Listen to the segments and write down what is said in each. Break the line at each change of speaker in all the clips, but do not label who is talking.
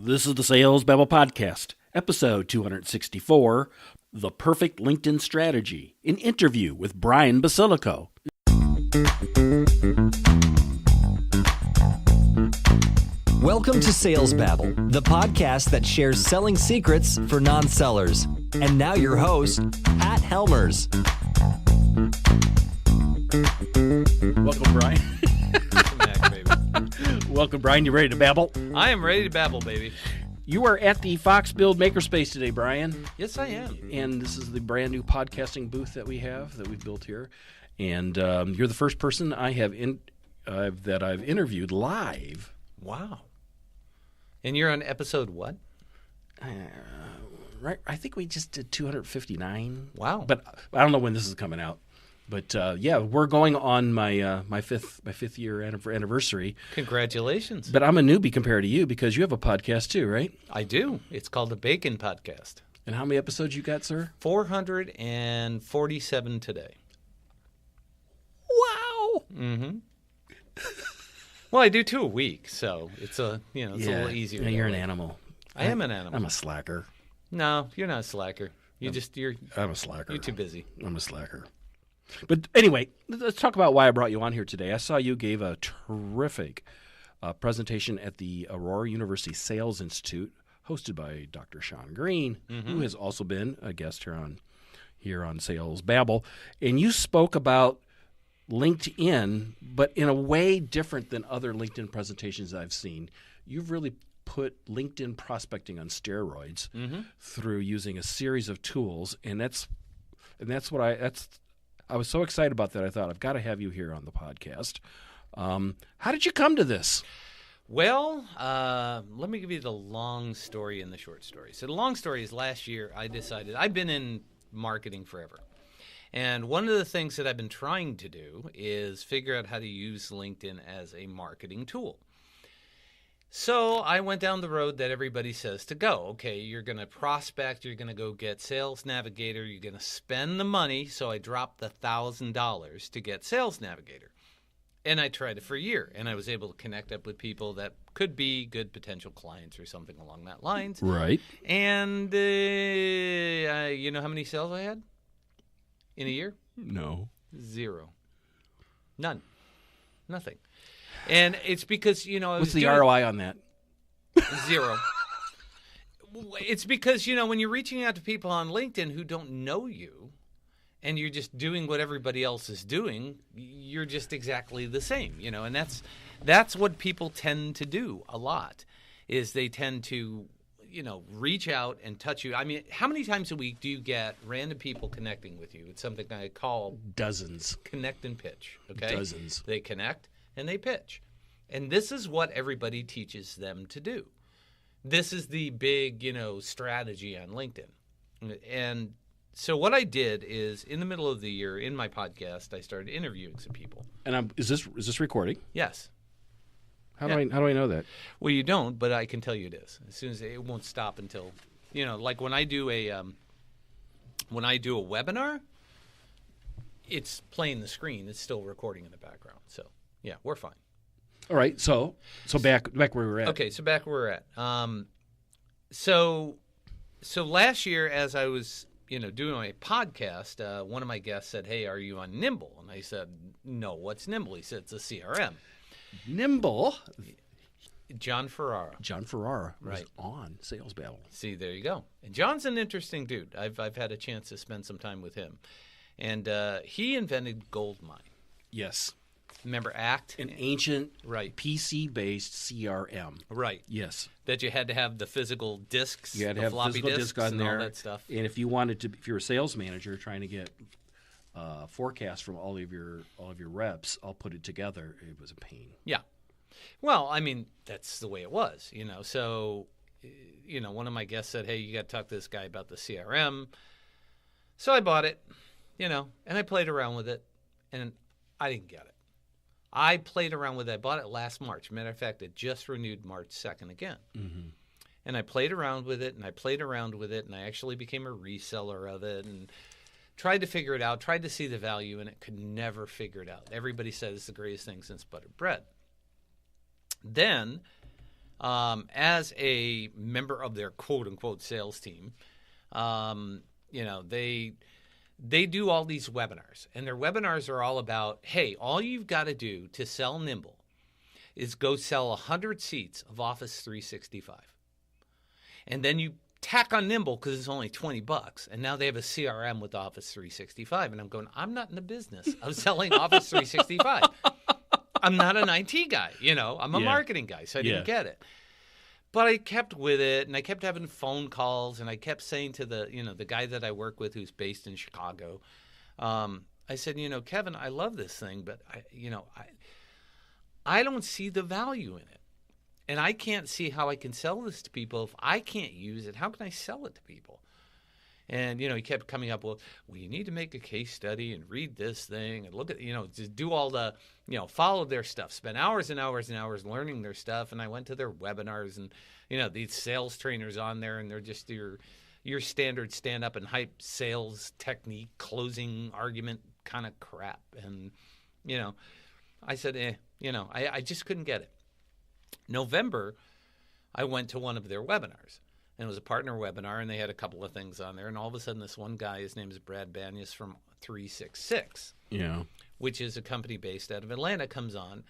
This is the Sales Babble Podcast, episode 264, The Perfect LinkedIn Strategy, an interview with Brian Basilico.
Welcome to Sales Babble, the podcast that shares selling secrets for non-sellers. And now your host, Pat Helmers.
Welcome, Brian.
Welcome back, baby.
Welcome, Brian. You ready to babble?
I am ready to babble, baby.
You are at the Fox Build Makerspace today, Brian.
Yes, I am.
And this is the brand new podcasting booth that we've built here. And you're the first person I have that I've interviewed live.
Wow. And you're on episode what?
Right. I think we just did 259.
Wow.
But I don't know when this is coming out. But yeah, we're going on my fifth year anniversary.
Congratulations.
But I'm a newbie compared to you because you have a podcast too, right?
I do. It's called the Bacon Podcast.
And how many episodes you got, sir?
447 today.
Wow.
Mm-hmm. Well, I do 2 a week, so it's a little easier.
Yeah, you're an animal.
I am an animal.
I'm a slacker.
No, you're not a slacker.
I'm a slacker.
You're too busy.
I'm a slacker. But anyway, let's talk about why I brought you on here today. I saw you gave a terrific presentation at the Aurora University Sales Institute, hosted by Dr. Sean Green, who has also been a guest here on Sales Babble. And you spoke about LinkedIn, but in a way different than other LinkedIn presentations I've seen. You've really put LinkedIn prospecting on steroids through using a series of tools, and I was so excited about that. I thought I've got to have you here on the podcast. How did you come to this?
Well, let me give you the long story and the short story. So the long story is last year I decided I've been in marketing forever. And one of the things that I've been trying to do is figure out how to use LinkedIn as a marketing tool. So I went down the road that everybody says to go. Okay, you're going to prospect, you're going to go get Sales Navigator, you're going to spend the money. So I dropped the $1,000 to get Sales Navigator. And I tried it for a year, and I was able to connect up with people that could be good potential clients or something along that lines.
Right.
And you know how many sales I had in a year?
No.
0. None. Nothing. And it's because,
What's the ROI on that?
0. It's because, when you're reaching out to people on LinkedIn who don't know you and you're just doing what everybody else is doing, you're just exactly the same, and that's what people tend to do a lot is they tend to, reach out and touch you. I mean, how many times a week do you get random people connecting with you? It's something I call
dozens.
Connect and pitch, okay?
Dozens.
They connect and they pitch. And this is what everybody teaches them to do. This is the big, strategy on LinkedIn. And so what I did is in the middle of the year in my podcast, I started interviewing some people. And
is this recording?
Yes.
How do I know that?
Well, you don't, but I can tell you it is. As soon as it won't stop until, like when I do a webinar, it's playing the screen. It's still recording in the background. So, yeah, we're fine.
All right, so back where we were at.
Okay, so back where we're at. So last year, as I was, doing my podcast, one of my guests said, "Hey, are you on Nimble?" And I said, "No, what's Nimble?" He said, "It's a CRM."
Nimble.
John Ferrara
was on Sales Babble.
See, there you go. And John's an interesting dude. I've had a chance to spend some time with him, and he invented Goldmine.
Yes.
Remember ACT?
An ancient
right.
PC-based CRM.
Right.
Yes.
That you had to have the physical disks,
you had to have
floppy
physical
disks
disk on
and
there,
all that stuff.
And if you were a sales manager trying to get forecasts from all of your reps, all put it together, it was a pain.
Yeah. Well, I mean, that's the way it was, So, one of my guests said, "Hey, you got to talk to this guy about the CRM." So I bought it, and I played around with it, and I didn't get it. I played around with it. I bought it last March. Matter of fact, it just renewed March 2nd again. Mm-hmm. And I played around with it, and I actually became a reseller of it and tried to figure it out, tried to see the value, and it could never figure it out. Everybody said it's the greatest thing since buttered bread. Then as a member of their quote-unquote sales team, they do all these webinars. And their webinars are all about, hey, all you've got to do to sell Nimble is go sell 100 seats of Office 365. And then you tack on Nimble because it's only $20. And now they have a CRM with Office 365. And I'm going, I'm not in the business of selling Office 365. I'm not an IT guy, I'm a marketing guy, so I didn't get it. But I kept with it, and I kept having phone calls, and I kept saying to the guy that I work with who's based in Chicago, I said, Kevin, I love this thing, but I don't see the value in it. And I can't see how I can sell this to people. If I can't use it, how can I sell it to people? And, he kept coming up, well, you need to make a case study and read this thing and look at, just do all the, follow their stuff, spend hours and hours and hours learning their stuff. And I went to their webinars and, these sales trainers on there, and they're just your standard stand up and hype sales technique, closing argument kind of crap. And, I said, I just couldn't get it. November, I went to one of their webinars. And it was a partner webinar, and they had a couple of things on there. And all of a sudden, this one guy, his name is Brad Banyas from 366, which is a company based out of Atlanta, comes on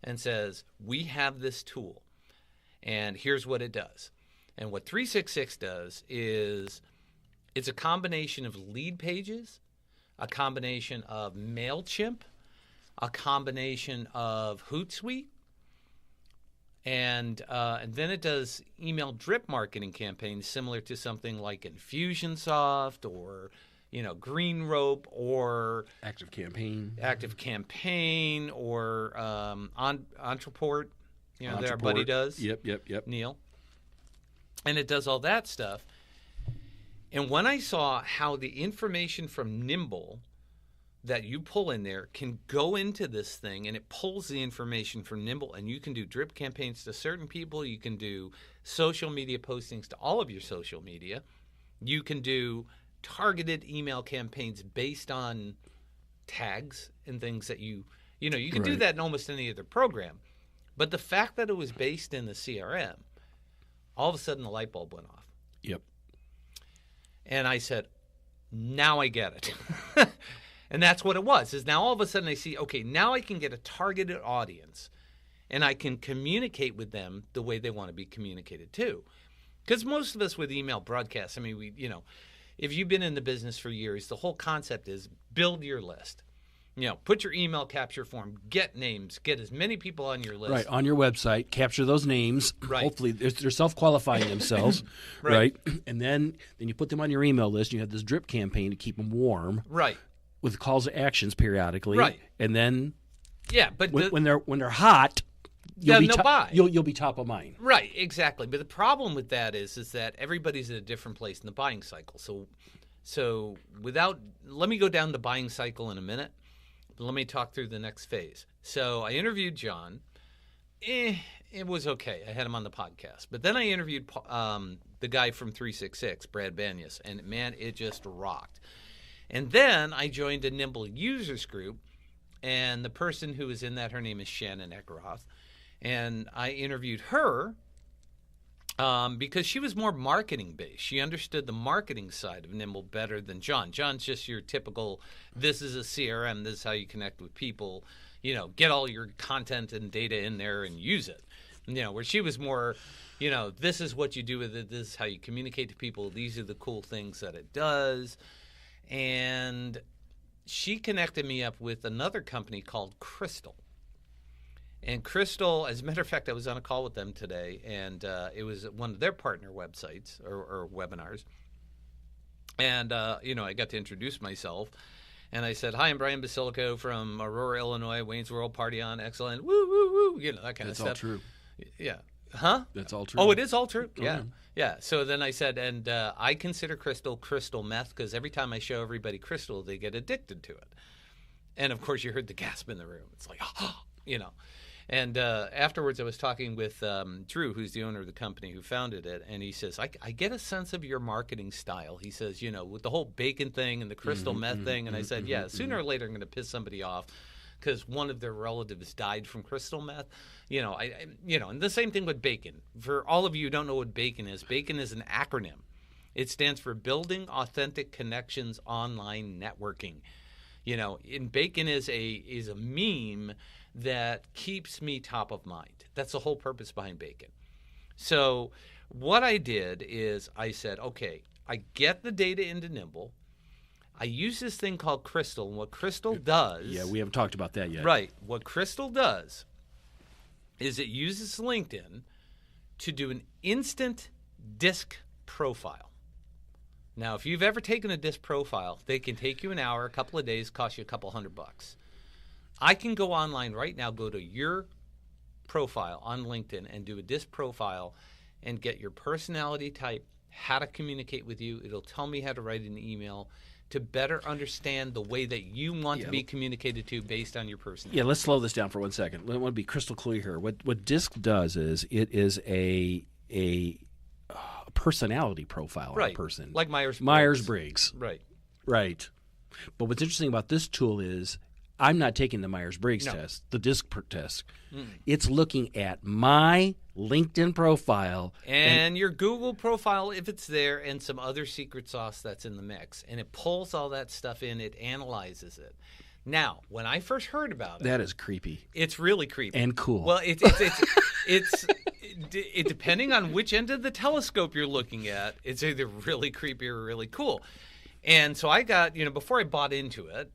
and says, we have this tool, and here's what it does. And what 366 does is it's a combination of lead pages, a combination of MailChimp, a combination of Hootsuite, and then it does email drip marketing campaigns similar to something like Infusionsoft or, Green Rope or
Active Campaign
or Entreport, that our buddy does.
Yep.
Neil. And it does all that stuff. And when I saw how the information from Nimble that you pull in there can go into this thing, and it pulls the information from Nimble, and you can do drip campaigns to certain people. You can do social media postings to all of your social media. You can do targeted email campaigns based on tags and things that you can do that in almost any other program. But the fact that it was based in the CRM, all of a sudden the light bulb went off.
Yep.
And I said, now I get it. And that's what it was, is now all of a sudden I see, okay, now I can get a targeted audience, and I can communicate with them the way they want to be communicated to. Because most of us with email broadcasts, if you've been in the business for years, the whole concept is build your list. Put your email capture form, get names, get as many people on your list.
Right, on your website, capture those names.
Right.
Hopefully they're self-qualifying themselves, right? And then you put them on your email list, and you have this drip campaign to keep them warm.
Right.
With calls to actions periodically,
right?
And then,
but
when they're hot, you'll be top of mind,
right? Exactly. But the problem with that is that everybody's at a different place in the buying cycle. So let me go down the buying cycle in a minute, but let me talk through the next phase. So I interviewed John. It was okay. I had him on the podcast, but then I interviewed the guy from 366, Brad Banyas, and man, it just rocked. And then I joined a Nimble users group, and the person who was in that, her name is Shannon Eckroth, and I interviewed her because she was more marketing based. She understood the marketing side of Nimble better than John. John's just your typical, this is a CRM, this is how you connect with people, get all your content and data in there and use it. Where she was more, this is what you do with it, this is how you communicate to people, these are the cool things that it does. And she connected me up with another company called Crystal. And Crystal, as a matter of fact, I was on a call with them today, and it was one of their partner websites or webinars. And, I got to introduce myself. And I said, hi, I'm Brian Basilico from Aurora, Illinois, Wayne's World, party on, excellent, woo, woo, woo, that kind of stuff.
That's all true.
Yeah. Huh?
That's all true.
Oh, it is all true? Yeah.
Mm-hmm.
Yeah. So then I said, and I consider crystal meth because every time I show everybody crystal, they get addicted to it. And, of course, you heard the gasp in the room. It's like, And afterwards I was talking with Drew, who's the owner of the company who founded it, and he says, I get a sense of your marketing style. He says, with the whole bacon thing and the crystal meth thing. And I said, sooner or later I'm going to piss somebody off because one of their relatives died from crystal meth. And the same thing with bacon. For all of you who don't know what bacon is an acronym. It stands for Building Authentic Connections Online Networking. And bacon is a meme that keeps me top of mind. That's the whole purpose behind bacon. So what I did is I said, okay, I get the data into Nimble. I use this thing called Crystal, and what Crystal does...
Yeah, we haven't talked about that yet.
Right. What Crystal does is it uses LinkedIn to do an instant disk profile. Now, if you've ever taken a disk profile, they can take you an hour, a couple of days, cost you a couple $100. I can go online right now, go to your profile on LinkedIn and do a disk profile and get your personality type, how to communicate with you. It'll tell me how to write an email to better understand the way that you want to be communicated to based on your personality.
Yeah, let's slow this down for 1 second. I want to be crystal clear here. What DISC does is it is a personality profile of a person.
Like Myers-Briggs.
Myers-Briggs.
Right.
But what's interesting about this tool is I'm not taking the Myers-Briggs test, the DISC test. It's looking at my LinkedIn profile.
And your Google profile, if it's there, and some other secret sauce that's in the mix. And it pulls all that stuff in. It analyzes it. Now, when I first heard about it...
That is creepy.
It's really creepy.
And cool.
Well, it's depending on which end of the telescope you're looking at, it's either really creepy or really cool. And so I got, before I bought into it,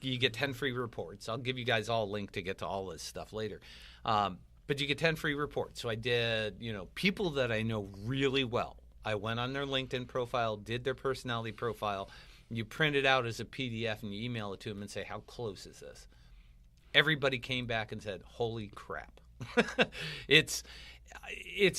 you get 10 free reports. I'll give you guys all a link to get to all this stuff later. But you get 10 free reports. So I did, people that I know really well. I went on their LinkedIn profile, did their personality profile. You print it out as a PDF and you email it to them and say, how close is this? Everybody came back and said, holy crap. It's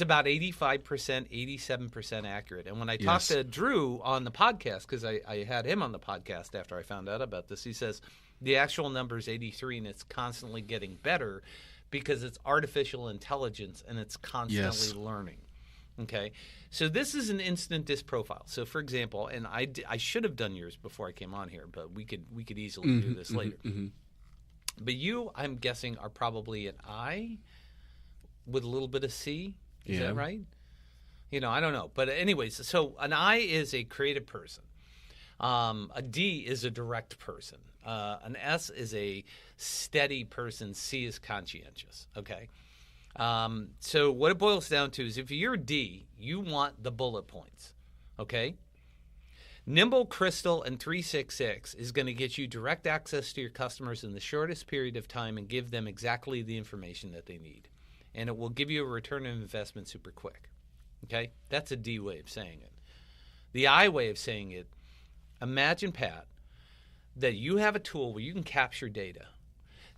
about 85%, 87% accurate. And when I talked to Drew on the podcast, because I had him on the podcast after I found out about this, he says the actual number is 83 and it's constantly getting better because it's artificial intelligence and it's constantly learning. Okay, so this is an instant disk profile. So, for example, and I should have done yours before I came on here, but we could easily do this later. But you, I'm guessing, are probably an I with a little bit of C. Is that right? I don't know. But anyways, so an I is a creative person. A D is a direct person. An S is a steady person. C is conscientious. Okay. So what it boils down to is if you're a D, you want the bullet points. Okay. Nimble, Crystal, and 366 is going to get you direct access to your customers in the shortest period of time and give them exactly the information that they need. And it will give you a return on investment super quick. Okay? That's a D way of saying it. The I way of saying it, imagine, Pat, that you have a tool where you can capture data.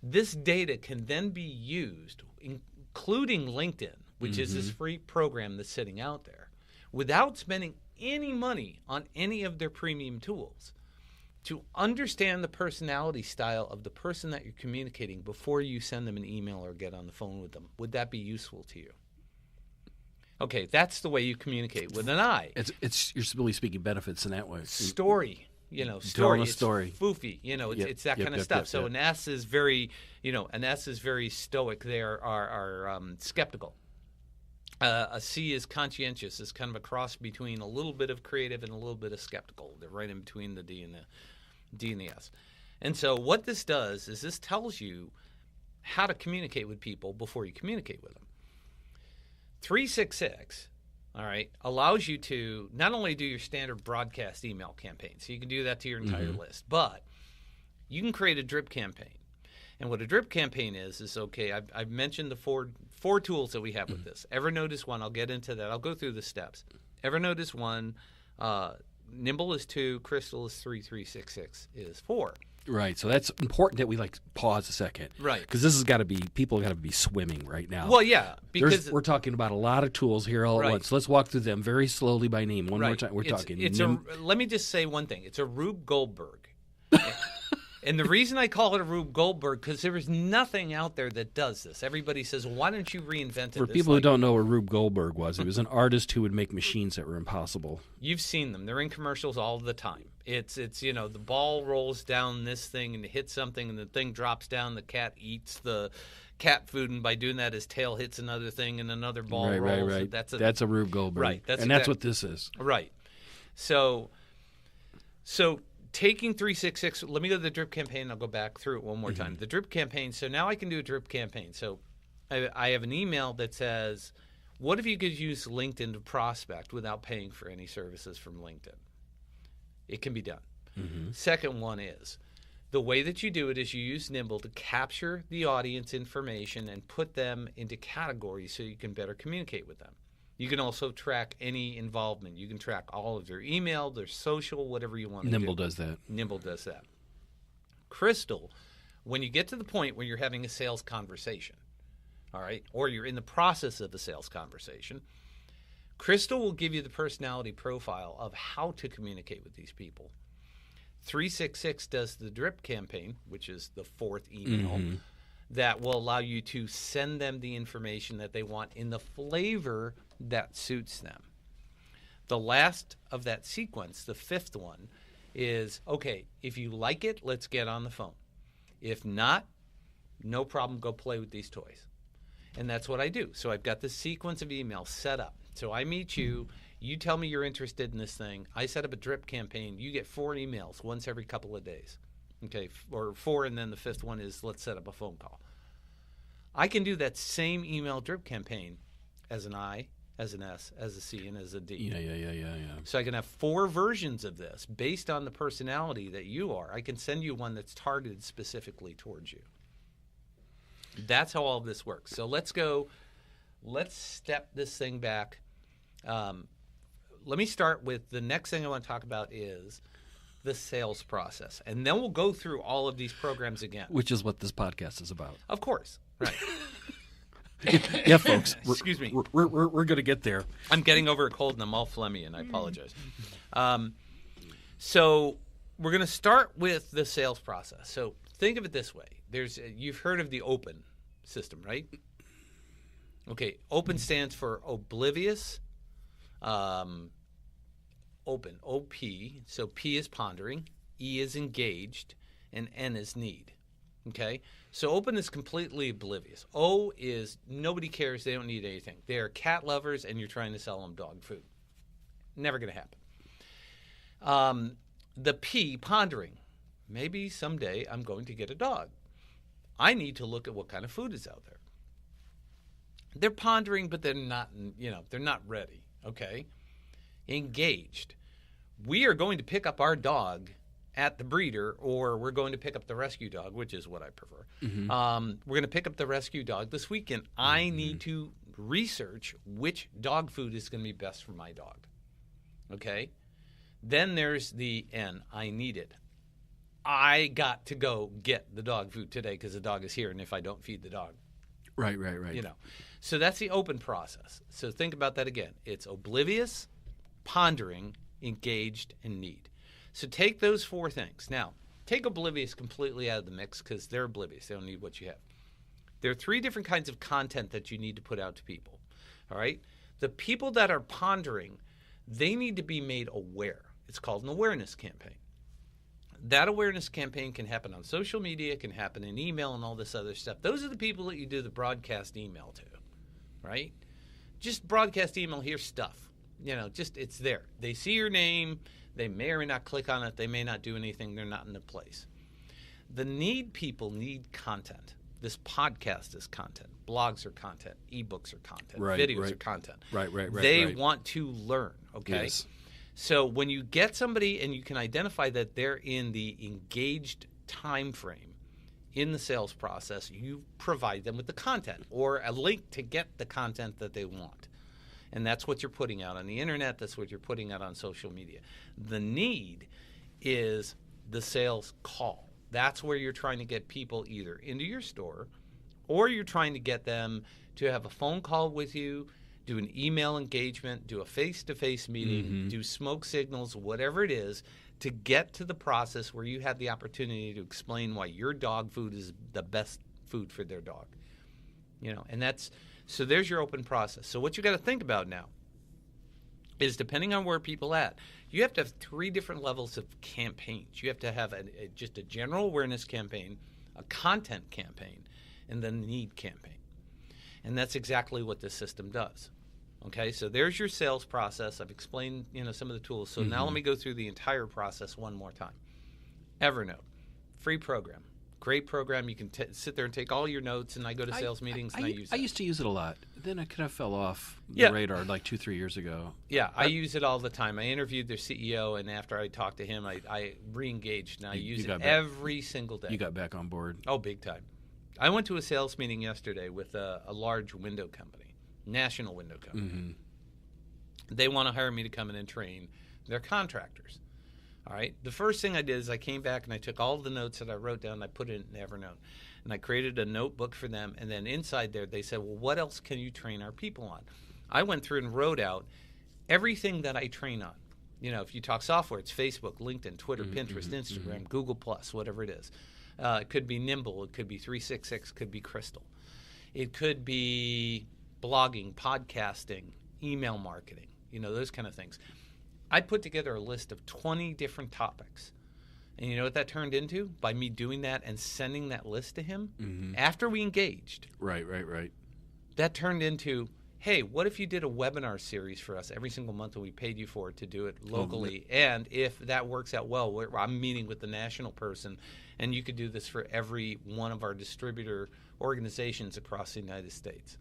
This data can then be used, including LinkedIn, which is this free program that's sitting out there, without spending any money on any of their premium tools, to understand the personality style of the person that you're communicating before you send them an email or get on the phone with them. Would that be useful to you? Okay, that's the way you communicate with an I.
It's you're really speaking benefits in that way.
Story.
Telling a
it's
story.
Foofy. It's that kind of stuff. So an S is very, very stoic. They are skeptical. A C is conscientious. It's kind of a cross between a little bit of creative and a little bit of skeptical. They're right in between the D and the S. And so what this does is this tells you how to communicate with people before you communicate with them. 366, all right, allows you to not only do your standard broadcast email campaign, so you can do that to your entire list, but you can create a drip campaign. And what a drip campaign is okay, I've mentioned the four tools that we have with this. Evernote is one. I'll get into that. I'll go through the steps. Evernote is one. Nimble is 2. Crystal is 3. 366 is 4.
Right. So that's important that we pause a second.
Right.
Because this has got to be, people got to be swimming right now.
Well, yeah. Because
we're talking about a lot of tools here all at once. Let's walk through them very slowly by name. One more time. We're talking.
Let me just say one thing. It's a Rube Goldberg. And the reason I call it a Rube Goldberg, because there is nothing out there that does this. Everybody says, why don't you reinvent it?
For people who don't know what Rube Goldberg was, he was an artist who would make machines that were impossible.
You've seen them. They're in commercials all the time. It's the ball rolls down this thing and it hits something and the thing drops down. The cat eats the cat food, and by doing that, his tail hits another thing and another ball rolls.
Right.
That's
a Rube Goldberg.
Right.
That's what this is.
Right. So taking 366, let me go to the drip campaign. I'll go back through it one more time. The drip campaign. So now I can do a drip campaign. So I have an email that says, what if you could use LinkedIn to prospect without paying for any services from LinkedIn? It can be done. Second one is, the way that you do it is you use Nimble to capture the audience information and put them into categories so you can better communicate with them. You can also track any involvement. You can track all of their email, their social, whatever you want to do.
Nimble does that.
Nimble does that. Crystal, when you get to the point where you're having a sales conversation, all right, or you're in the process of a sales conversation, Crystal will give you the personality profile of how to communicate with these people. 366 does the drip campaign, which is the fourth email, that will allow you to send them the information that they want in the flavor that suits them. The last of that sequence, the fifth one, is, okay, if you like it, let's get on the phone. If not, no problem, go play with these toys. And that's what I do. So I've got this sequence of emails set up. So I meet you. You tell me you're interested in this thing. I set up a drip campaign. You get 4 emails once every couple of days. Okay, or 4, and then the fifth one is let's set up a phone call. I can do that same email drip campaign as an I, as an S, as a C, and as a D.
Yeah.
So I can have 4 versions of this based on the personality that you are. I can send you one that's targeted specifically towards you. That's how all of this works. So let's step this thing back. Let me start with the next thing I want to talk about is the sales process. And then we'll go through all of these programs again.
Which is what this podcast is about.
Of course. Right.
Yeah, folks.
Excuse me.
We're going to get there.
I'm getting over a cold and I'm all phlegmy, and I apologize. So we're going to start with the sales process. So think of it this way. You've heard of the OPEN system, right? Okay, OPEN stands for oblivious, open, O-P. So P is pondering, E is engaged, and N is need. Okay? So open is completely oblivious. O is nobody cares, they don't need anything. They are cat lovers, and you're trying to sell them dog food. Never going to happen. The P, pondering. Maybe someday I'm going to get a dog. I need to look at what kind of food is out there. They're pondering, but they're not, they're not ready. Okay? Engaged. We are going to pick up our dog at the breeder, or we're going to pick up the rescue dog, which is what I prefer. We're going to pick up the rescue dog this weekend. I need to research which dog food is going to be best for my dog. Okay? Then there's the N. I need it. I got to go get the dog food today because the dog is here, and if I don't feed the dog.
Right.
So that's the open process. So think about that again. It's oblivious, pondering, engaged, and need. So take those 4 things. Now, take oblivious completely out of the mix because they're oblivious. They don't need what you have. There are 3 different kinds of content that you need to put out to people. All right? The people that are pondering, they need to be made aware. It's called an awareness campaign. That awareness campaign can happen on social media, can happen in email and all this other stuff. Those are the people that you do the broadcast email to, right? Just broadcast email, here's stuff. It's there. They see your name. They may or may not click on it. They may not do anything. They're not in the place. The need people need content. This podcast is content. Blogs are content. Ebooks are content. Videos are content.
Right.
They want to learn, okay?
Yes.
So when you get somebody and you can identify that they're in the engaged time frame in the sales process, you provide them with the content or a link to get the content that they want. And that's what you're putting out on the internet. That's what you're putting out on social media. The need is the sales call. That's where you're trying to get people either into your store or you're trying to get them to have a phone call with you, do an email engagement, do a face-to-face meeting, do smoke signals, whatever it is, to get to the process where you have the opportunity to explain why your dog food is the best food for their dog. And so there's your open process. So what you got to think about now, is depending on where people at, you have to have 3 different levels of campaigns. You have to have just a general awareness campaign, a content campaign, and then the need campaign. And that's exactly what this system does. Okay, so there's your sales process. I've explained, some of the tools. So now let me go through the entire process one more time. Evernote, free program. Great program. You can sit there and take all your notes, and I go to sales meetings and I use it.
I used to use it a lot. Then I kind of fell off the radar like 2-3 years ago.
Yeah, I use it all the time. I interviewed their CEO, and after I talked to him, I re-engaged, and I use it every single day.
You got back on board.
Oh, big time. I went to a sales meeting yesterday with a large window company, national window company. Mm-hmm. They want to hire me to come in and train their contractors. All right. The first thing I did is I came back and I took all the notes that I wrote down and I put it in Evernote. And I created a notebook for them. And then inside there, they said, well, what else can you train our people on? I went through and wrote out everything that I train on. If you talk software, it's Facebook, LinkedIn, Twitter, Pinterest, Instagram, Google+, whatever it is. It could be Nimble. It could be 366. It could be Crystal. It could be blogging, podcasting, email marketing, those kind of things. I put together a list of 20 different topics. And you know what that turned into? By me doing that and sending that list to him after we engaged.
Right.
That turned into, hey, what if you did a webinar series for us every single month and we paid you for it to do it locally? And if that works out well, I'm meeting with the national person, and you could do this for every one of our distributor organizations across the United States.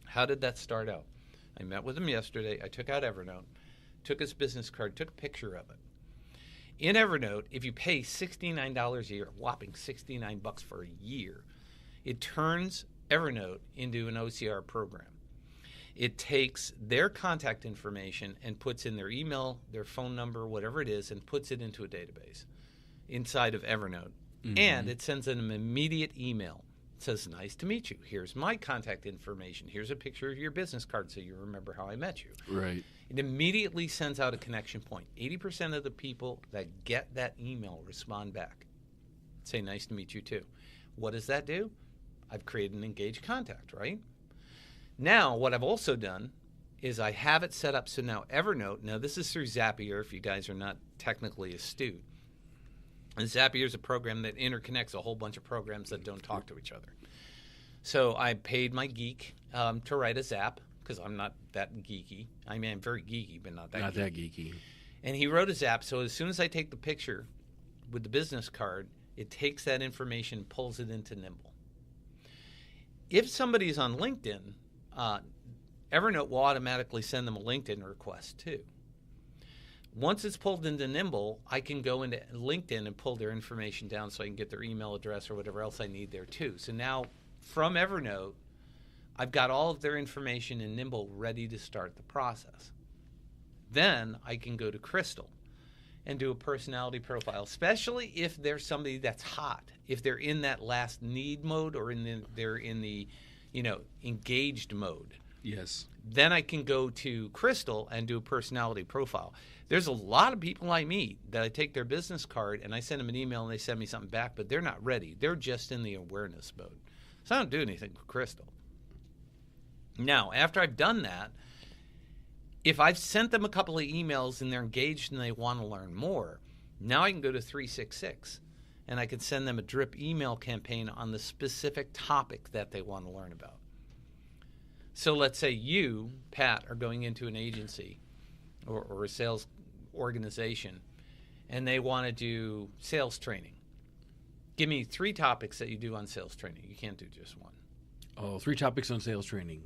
How did that start out? I met with him yesterday. I took out Evernote, took his business card, took a picture of it. In Evernote, if you pay $69 a year, a whopping $69 for a year, it turns Evernote into an OCR program. It takes their contact information and puts in their email, their phone number, whatever it is, and puts it into a database inside of Evernote. And it sends them an immediate email. It says, nice to meet you. Here's my contact information. Here's a picture of your business card so you remember how I met you.
Right.
It immediately sends out a connection point. 80% of the people that get that email respond back. Say, nice to meet you too. What does that do? I've created an engaged contact, right? Now, what I've also done is I have it set up so now Evernote, now this is through Zapier if you guys are not technically astute. And Zapier is a program that interconnects a whole bunch of programs that don't talk to each other. So I paid my geek to write a Zap, because I'm not that geeky. I mean, I'm very geeky, but not that geeky.
Not that geeky.
And he wrote a Zap, so as soon as I take the picture with the business card, it takes that information and pulls it into Nimble. If somebody's on LinkedIn, Evernote will automatically send them a LinkedIn request too. Once it's pulled into Nimble, I can go into LinkedIn and pull their information down so I can get their email address or whatever else I need there too. So now from Evernote, I've got all of their information in Nimble ready to start the process. Then I can go to Crystal and do a personality profile, especially if there's somebody that's hot, if they're in that last need mode or they're in the engaged mode.
Yes.
Then I can go to Crystal and do a personality profile. There's a lot of people I meet that I take their business card and I send them an email and they send me something back, but they're not ready. They're just in the awareness mode. So I don't do anything with Crystal. Now, after I've done that, if I've sent them a couple of emails and they're engaged and they want to learn more, now I can go to 366 and I can send them a drip email campaign on the specific topic that they want to learn about. So let's say you, Pat, are going into an agency or a sales organization and they want to do sales training. Give me 3 topics that you do on sales training. You can't do just one.
Oh, 3 topics on sales training.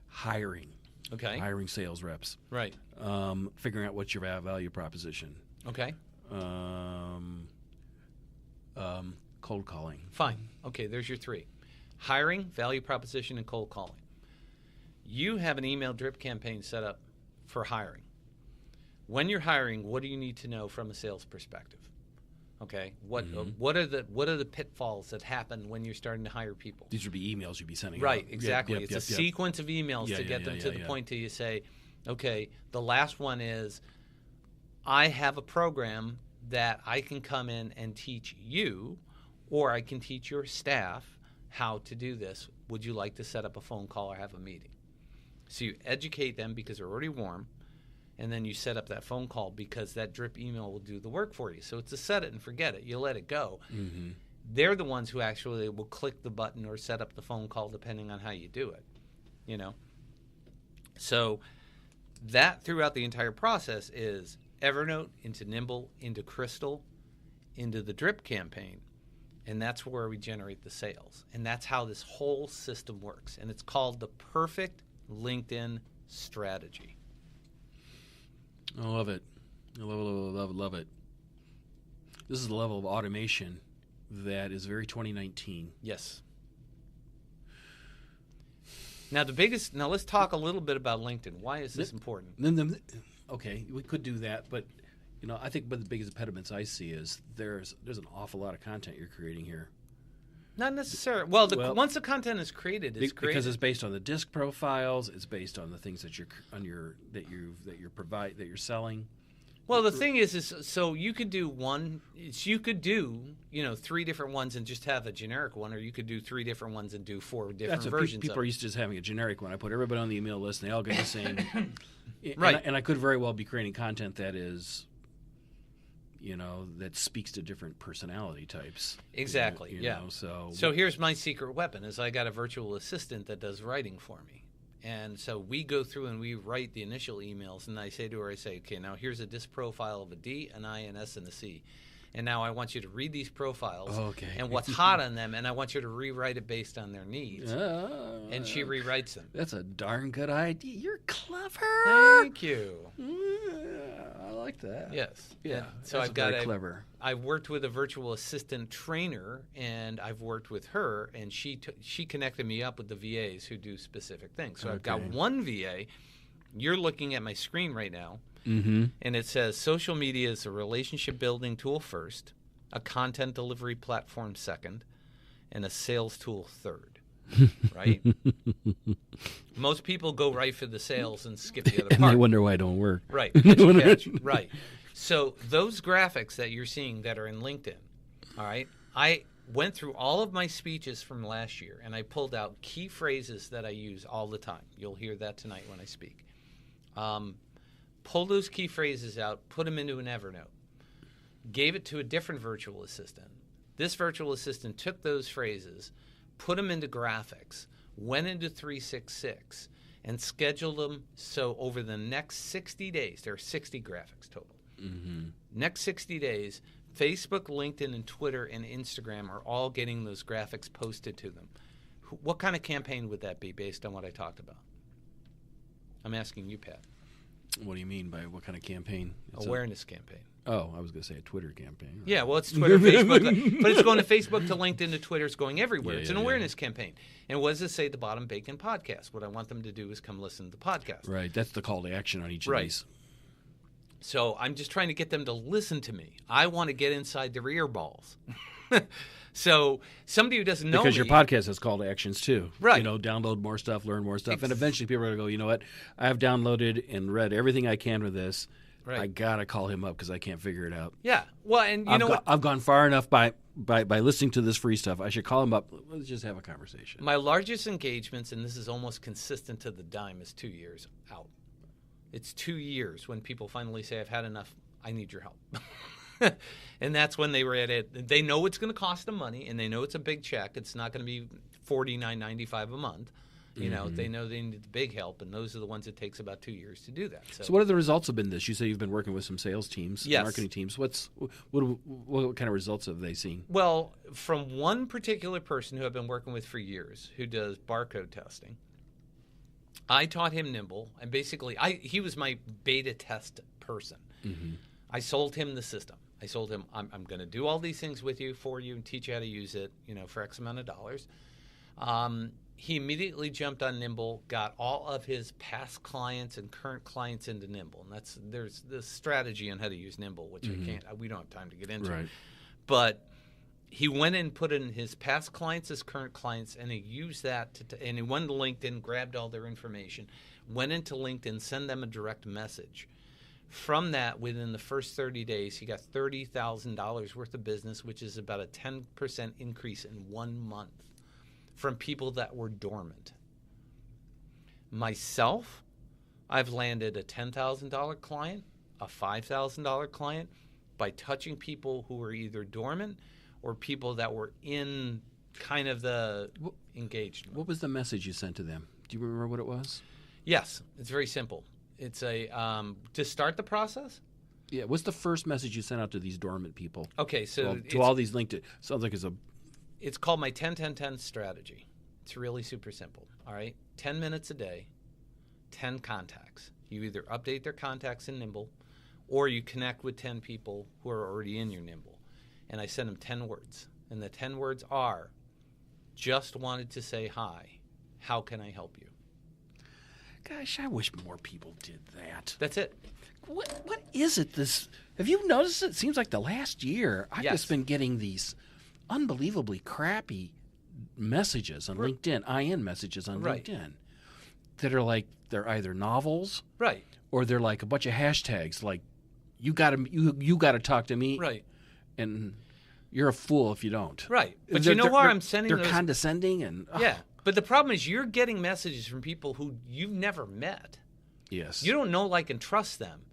Hiring.
Okay.
Hiring sales reps.
Right.
Figuring out what's your value proposition.
Okay.
Cold calling.
Fine. Okay, there's your 3. Hiring, value proposition, and cold calling. You have an email drip campaign set up for hiring. When you're hiring, what do you need to know from a sales perspective? Okay, what are the pitfalls that happen when you're starting to hire people?
These would be emails you'd be sending.
Right,
out.
exactly. It's a sequence of emails to get them to the point till you say, okay, the last one is, I have a program that I can come in and teach you, or I can teach your staff how to do this. Would you like to set up a phone call or have a meeting? So you educate them because they're already warm, and then you set up that phone call because that drip email will do the work for you. So it's a set it and forget it. You let it go.
Mm-hmm.
They're the ones who actually will click the button or set up the phone call depending on how you do it, you know. So that throughout the entire process is Evernote into Nimble, into Crystal, into the drip campaign. And that's where we generate the sales. And that's how this whole system works. And it's called the perfect LinkedIn strategy.
I love it. I love it. This is the level of automation that is very 2019.
Yes. Now let's talk a little bit about LinkedIn. Why is this important?
Okay, we could do that, but I think one of the biggest impediments I see is there's an awful lot of content you're creating here.
Not necessarily. Once the content is created, it's created
because it's based on the disc profiles. It's based on the things that you're selling.
Well, the thing is so you could do three different ones and just have a generic one, or you could do three different ones and do four different versions.
People are used to just having a generic one. I put everybody on the email list, and they all get the same.
Right.
And I could very well be creating content that is, that speaks to different personality types.
Exactly. Yeah. So here's my secret weapon: is I got a virtual assistant that does writing for me. And so we go through and we write the initial emails, and I say to her, okay, now here's a disc profile of a D, an I, an S, and a C. And now I want you to read these profiles and what's hot on them, and I want you to rewrite it based on their needs. And she rewrites them.
That's a darn good idea. You're clever.
Thank you.
I like that.
Yes.
Yeah.
And so
clever.
I've worked with a virtual assistant trainer, and I've worked with her, and she connected me up with the VAs who do specific things. So I've got one VA. You're looking at my screen right now.
Mm-hmm.
And it says social media is a relationship building tool first, a content delivery platform second, and a sales tool third. Right? Most people go right for the sales and skip the other part.
And they wonder why it don't work.
Right. Catch. Right. So those graphics that you're seeing that are in LinkedIn, all right, I went through all of my speeches from last year, and I pulled out key phrases that I use all the time. You'll hear that tonight when I speak. Pull those key phrases out, put them into an Evernote, gave it to a different virtual assistant. This virtual assistant took those phrases, put them into graphics, went into 366, and scheduled them so over the next 60 days, there are 60 graphics total.
Mm-hmm.
Next 60 days, Facebook, LinkedIn, and Twitter and Instagram are all getting those graphics posted to them. What kind of campaign would that be based on what I talked about? I'm asking you, Pat.
What do you mean by what kind of campaign?
Awareness campaign.
Oh, I was going to say a Twitter campaign.
Yeah, well, it's Twitter, Facebook, but it's going to Facebook, to LinkedIn, to Twitter. It's going everywhere. It's an awareness campaign. And what does it say at the bottom? Bacon Podcast. What I want them to do is come listen to the podcast.
Right. That's the call to action on each of these.
So I'm just trying to get them to listen to me. I want to get inside their ear balls. So somebody who doesn't know
because
me,
your podcast has call to actions too.
Right.
Download more stuff, learn more stuff. And eventually people are going to go, you know what? I've downloaded and read everything I can with this. Right. I got to call him up because I can't figure it out.
Yeah. Well, and you know what?
I've gone far enough by listening to this free stuff. I should call him up. Let's just have a conversation.
My largest engagements, and this is almost consistent to the dime, is 2 years out. It's 2 years when people finally say, I've had enough. I need your help. And that's when they were at it. They know it's going to cost them money, and they know it's a big check. It's not going to be $49.95 a month. They know they need the big help, and those are the ones it takes about 2 years to do that.
So what are the results have been this? You say you've been working with some sales teams, marketing teams. What kind of results have they seen?
Well, from one particular person who I've been working with for years, who does barcode testing, I taught him Nimble, and basically he was my beta test person.
Mm-hmm.
I sold him the system. I sold him, I'm going to do all these things with you, for you, and teach you how to use it, for X amount of dollars. He immediately jumped on Nimble, got all of his past clients and current clients into Nimble. And there's this strategy on how to use Nimble, which we don't have time to get into.
Right.
But he went and put in his past clients as current clients, and he used that and he went to LinkedIn, grabbed all their information, went into LinkedIn, sent them a direct message. From that, within the first 30 days, he got $30,000 worth of business, which is about a 10% increase in 1 month from people that were dormant. Myself, I've landed a $10,000 client, a $5,000 client by touching people who were either dormant or people that were in kind of the engaged.
What was the message you sent to them? Do you remember what it was?
Yes, it's very simple. It's a to start the process.
Yeah, what's the first message you sent out to these dormant people?
Okay, so
to all these linked. Sounds like
it's called my 10-10-10 strategy. It's really super simple. All right, 10 minutes a day, 10 contacts. You either update their contacts in Nimble, or you connect with 10 people who are already in your Nimble. And I send them 10 words, and the 10 words are, just wanted to say hi. How can I help you?
Gosh, I wish more people did that.
That's it.
What is it? Have you noticed? It seems like the last year I've
Yes.
just been getting these unbelievably crappy messages on LinkedIn, IN messages on
Right.
LinkedIn, that are like they're either novels,
Right.
or they're like a bunch of hashtags like you gotta talk to me,
Right.
and you're a fool if you don't.
Right. But
They're-
you know
they're-
why
they're-
I'm sending
They're
those?
condescending and
Yeah. But the problem is you're getting messages from people who you've never met.
yes,
You don't know, like, and trust them.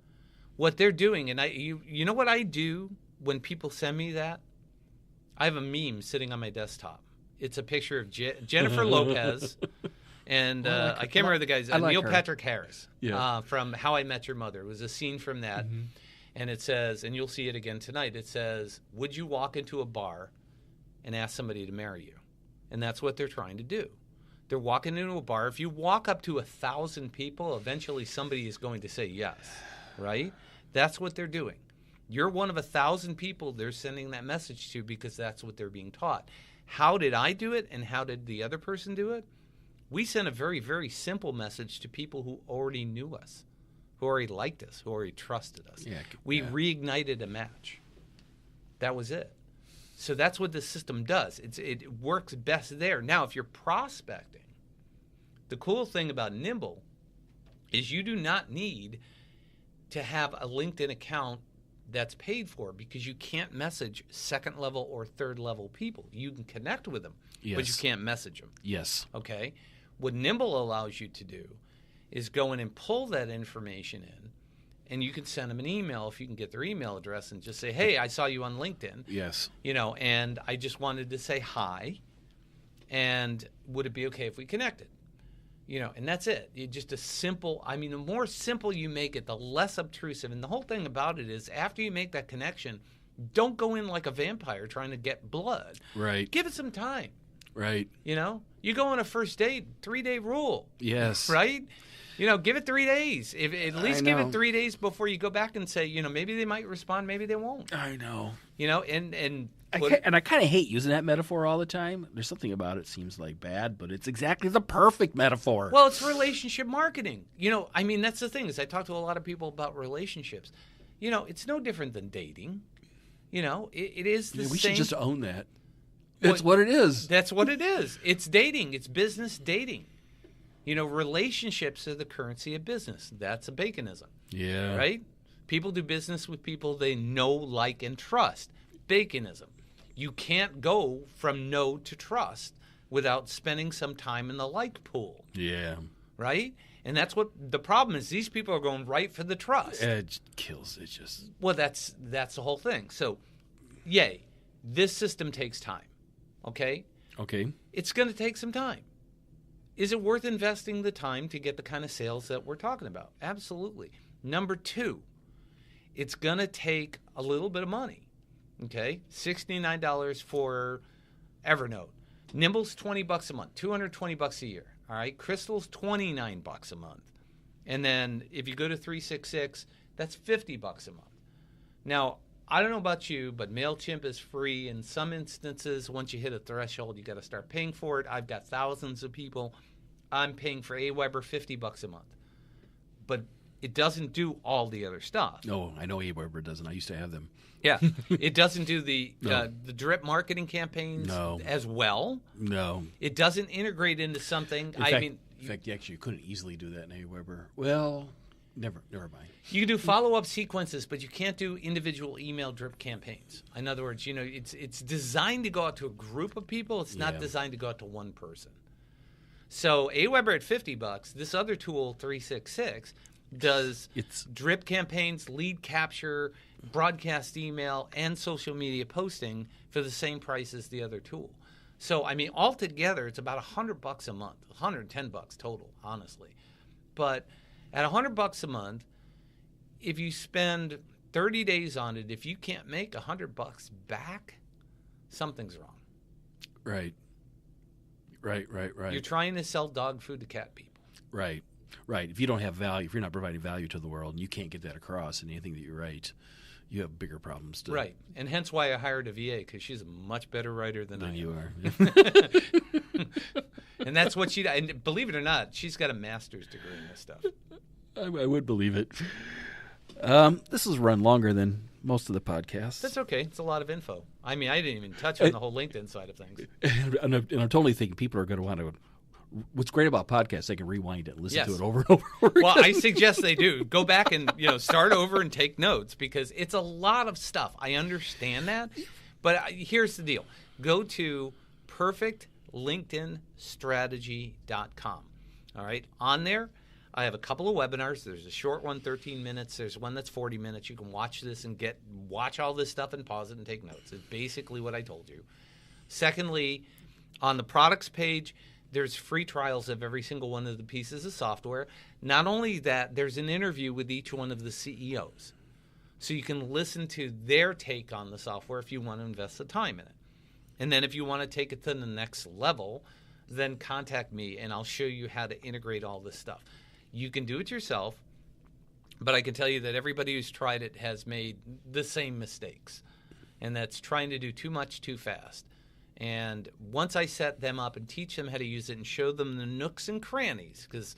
What they're doing, and you know what I do when people send me that? I have a meme sitting on my desktop. It's a picture of Jennifer Lopez and I can't remember the guy's
I like
Neil
her.
Patrick Harris
Yeah.
from How I Met Your Mother. It was a scene from that, and it says, and you'll see it again tonight. It says, "Would you walk into a bar and ask somebody to marry you?" And that's what they're trying to do. They're walking into a bar. If you walk up to 1,000 people, eventually somebody is going to say yes, right? That's what they're doing. You're one of 1,000 people they're sending that message to because that's what they're being taught. How did I do it and how did the other person do it? We sent a very, very simple message to people who already knew us, who already liked us, who already trusted us.
Yeah,
We
yeah.
reignited a match. That was it. So that's what the system does. It works best there. Now, if you're prospecting, the cool thing about Nimble is you do not need to have a LinkedIn account that's paid for because you can't message second level or third level people. You can connect with them, but you
Yes.
can't message them.
yes,
Okay? What Nimble allows you to do is go in and pull that information in, and you can send them an email if you can get their email address and just say, "Hey, I saw you on LinkedIn,
yes.
and I just wanted to say hi, and would it be okay if we connected?" And that's it. Just a simple, the more simple you make it, the less obtrusive. And the whole thing about it is after you make that connection, don't go in like a vampire trying to get blood.
Right,
Give it some time.
right.
You go on a first date, 3-day rule,
Yes,
right? Give it 3 days. At least give
know.
it 3 days before you go back and say, maybe they might respond, maybe they won't.
I know.
And
I kind of hate using that metaphor all the time. There's something about it seems like bad, but it's exactly the perfect metaphor.
well, it's relationship marketing. That's the thing is I talk to a lot of people about relationships. It's no different than dating. It is the
we
same.
should just own that.
Well,
It's what it is.
That's what it is. It's dating. It's business dating. Relationships are the currency of business. That's a Baconism,
Yeah.
right? People do business with people they know, like, and trust. Baconism. You can't go from know to trust without spending some time in the like pool,
Yeah.
right? And that's what the problem is. These people are going right for the trust.
It kills. It just.
Well, that's the whole thing. So, yay, this system takes time, okay?
Okay.
It's going to take some time. Is it worth investing the time to get the kind of sales that we're talking about? Absolutely. Number 2, it's going to take a little bit of money, okay? $69 for Evernote. Nimble's $20 a month, $220 a year, all right? Crystal's $29 a month. And then if you go to 366, that's $50 a month. Now, I don't know about you, but MailChimp is free. In some instances, once you hit a threshold, you got to start paying for it. I've got thousands of people. I'm paying for Aweber $50 a month. But it doesn't do all the other stuff.
No, I know Aweber doesn't. I used to have them.
Yeah. It doesn't do the
No.
the drip marketing campaigns
No.
as well.
No.
It doesn't integrate into something.
In fact, you actually couldn't easily do that in Aweber. Well, never mind.
You can do follow-up sequences, but you can't do individual email drip campaigns. In other words, it's designed to go out to a group of people. It's not
Yeah.
designed to go out to one person. So Aweber at $50, this other tool, 366, does drip campaigns, lead capture, broadcast email, and social media posting for the same price as the other tool. So, I mean, altogether, it's about $100 a month, $110 total, honestly. But at $100 a month, if you spend 30 days on it, if you can't make $100 back, something's wrong.
Right.
You're trying to sell dog food to cat people.
Right. If you don't have value, if you're not providing value to the world, and you can't get that across in anything that you write, you have bigger problems.
Right. And hence why I hired a VA, because she's a much better writer than I am.
You are.
And that's what she does. And believe it or not, she's got a master's degree in this stuff.
I would believe it. This has run longer than most of the podcasts.
That's okay. It's a lot of info. I mean, I didn't even touch on the whole LinkedIn side of things.
And I'm totally thinking people are going to want to. What's great about podcasts, they can rewind it, listen to it over and over.
Well, I suggest they do. Go back and start over and take notes, because it's a lot of stuff. I understand that, but here's the deal: go to perfectlinkedinstrategy.com. All right, on there, I have a couple of webinars. There's a short one, 13 minutes. There's one that's 40 minutes. You can watch this and watch all this stuff and pause it and take notes. It's basically what I told you. Secondly, on the products page, there's free trials of every single one of the pieces of software. Not only that, there's an interview with each one of the CEOs. So you can listen to their take on the software if you want to invest the time in it. And then if you want to take it to the next level, then contact me and I'll show you how to integrate all this stuff. You can do it yourself, but I can tell you that everybody who's tried it has made the same mistakes. And that's trying to do too much too fast. And once I set them up and teach them how to use it and show them the nooks and crannies, because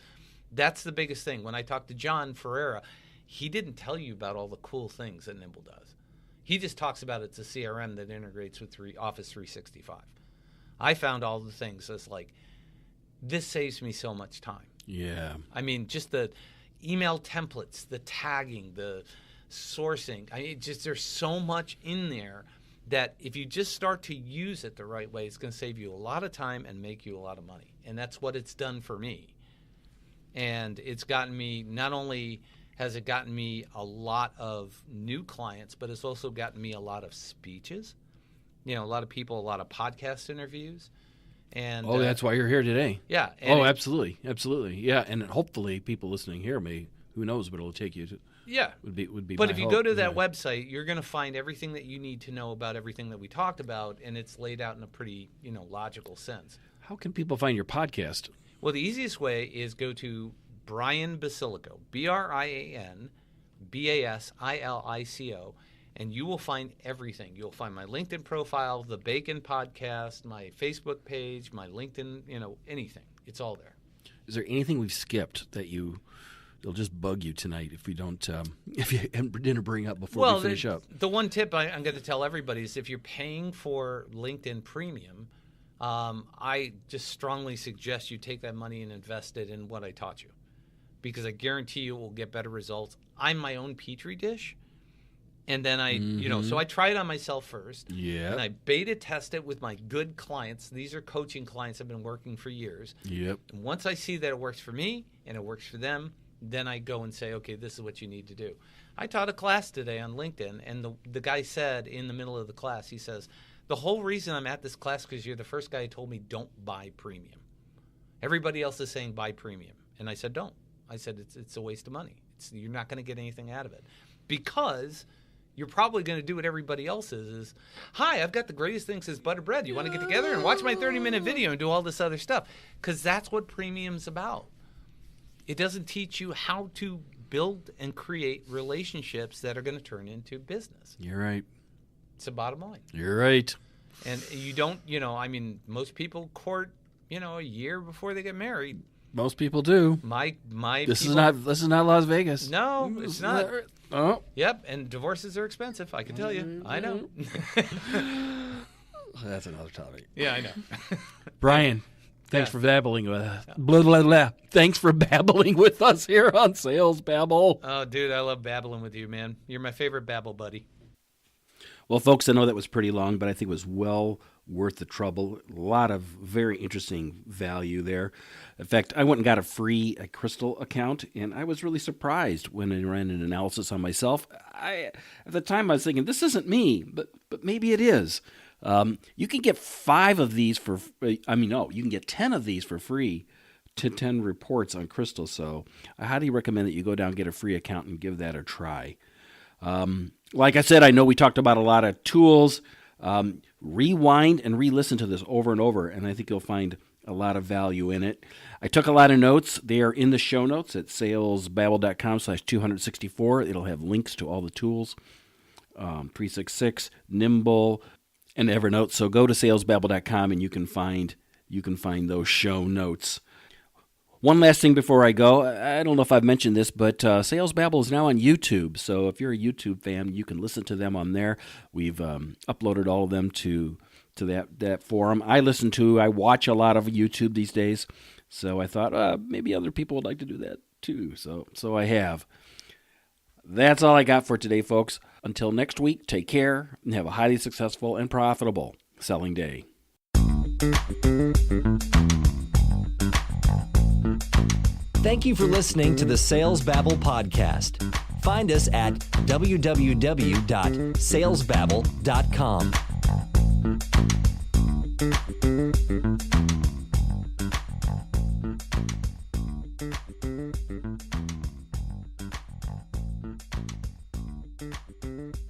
that's the biggest thing. When I talked to John Ferreira, he didn't tell you about all the cool things that Nimble does. He just talks about it's a CRM that integrates with Office 365. I found all the things that's like, this saves me so much time.
Yeah.
I mean, just the email templates, the tagging, the sourcing. There's so much in there that if you just start to use it the right way, it's going to save you a lot of time and make you a lot of money. And that's what it's done for me. And it's gotten me, not only has it gotten me a lot of new clients, but it's also gotten me a lot of speeches. A lot of people, a lot of podcast interviews. And
that's why you're here today.
Yeah.
Absolutely. Yeah. And hopefully people listening here who knows, but it'll take you to.
Yeah.
Would be.
But if you go to that website, you're going to find everything that you need to know about everything that we talked about, and it's laid out in a pretty, logical sense.
How can people find your podcast?
Well, the easiest way is go to Brian Basilico, BrianBasilico, and you will find everything. You'll find my LinkedIn profile, the Bacon podcast, my Facebook page, my LinkedIn, anything. It's all there.
Is there anything we've skipped that it'll just bug you tonight if we don't, if you didn't bring up before we finish up?
The one tip I'm going to tell everybody is if you're paying for LinkedIn Premium, I just strongly suggest you take that money and invest it in what I taught you, because I guarantee you it will get better results. I'm my own petri dish. And then so I try it on myself first.
Yeah.
And I beta test it with my good clients. These are coaching clients I've been working for years.
Yep.
And once I see that it works for me and it works for them, then I go and say, okay, this is what you need to do. I taught a class today on LinkedIn, and the guy said in the middle of the class, he says, the whole reason I'm at this class because you're the first guy who told me don't buy premium. Everybody else is saying buy premium. And I said, don't. I said, it's a waste of money. You're not going to get anything out of it. Because you're probably going to do what everybody else is, hi, I've got the greatest thing since butter bread. You want to get together and watch my 30-minute video and do all this other stuff? Because that's what premium's about. It doesn't teach you how to build and create relationships that are going to turn into business.
You're right.
It's the bottom line.
You're right.
And you don't, most people court, a year before they get married.
Most people do. This is not Las Vegas.
No, it's not.
Oh.
Yep, and divorces are expensive, I can tell you. I know.
That's another topic.
Yeah, I know.
Brian, thanks for babbling with us. Blah, blah, blah. Thanks for babbling with us here on Sales Babble.
Oh, dude, I love babbling with you, man. You're my favorite babble buddy.
Well, folks, I know that was pretty long, but I think it was well worth the trouble. A lot of very interesting value there. In fact, I went and got a free Crystal account, and I was really surprised when I ran an analysis on myself. At the time, I was thinking, this isn't me, but maybe it is. You can get 5 of these you can get 10 of these for free to 10 reports on Crystal. So I highly recommend that you go down and get a free account and give that a try. Like I said, I know we talked about a lot of tools. Rewind and re-listen to this over and over, and I think you'll find a lot of value in it. I took a lot of notes. They are in the show notes at salesbabble.com/264. It'll have links to all the tools, 366, Nimble, and Evernote. So go to salesbabble.com and you can find those show notes. One last thing before I go. I don't know if I've mentioned this, but Sales Babble is now on YouTube. So if you're a YouTube fan, you can listen to them on there. We've uploaded all of them to that forum. I watch a lot of YouTube these days. So I thought maybe other people would like to do that too. So I have. That's all I got for today, folks. Until next week, take care and have a highly successful and profitable selling day.
Thank you for listening to the Sales Babble podcast. Find us at www.salesbabble.com.